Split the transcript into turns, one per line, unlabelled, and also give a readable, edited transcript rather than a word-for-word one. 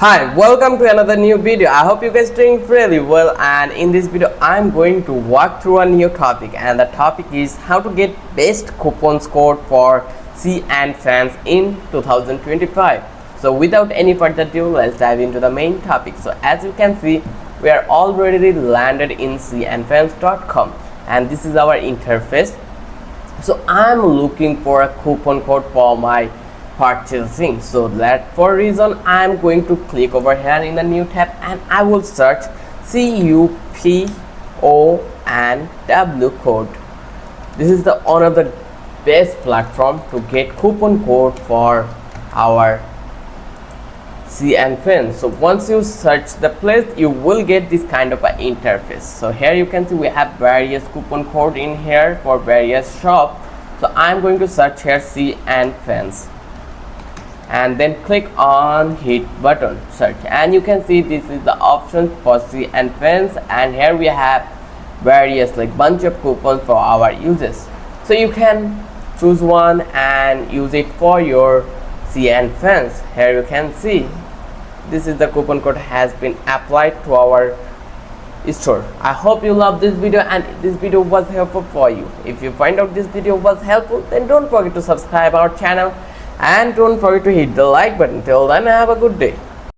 Hi, welcome to another new video. I hope you guys doing really well, and in this video I'm going to walk through a new topic, and the topic is how to get best coupon score for Cnfans in 2025. So without any further ado, let's dive into the main topic. So as you can see, we are already landed in cnfans.com, and this is our interface. So I'm looking for a coupon code for my purchasing, so that for reason I'm going to click over here in the new tab and I will search CUPONW code. This is the one of the best platform to get coupon code for our Cnfans. So once you search the place, you will get this kind of an interface. So here you can see we have various coupon code in here for various shop. So I'm going to search here Cnfans and then click on hit button search, and you can see this is the option for Cnfans, and here we have various like bunch of coupons for our uses. So you can choose one and use it for your Cnfans. Here you can see this is the coupon code has been applied to our store. I hope you love this video and this video was helpful for you. If you find out this video was helpful, then don't forget to subscribe our channel and don't forget to hit the like button. Till then, have a good day.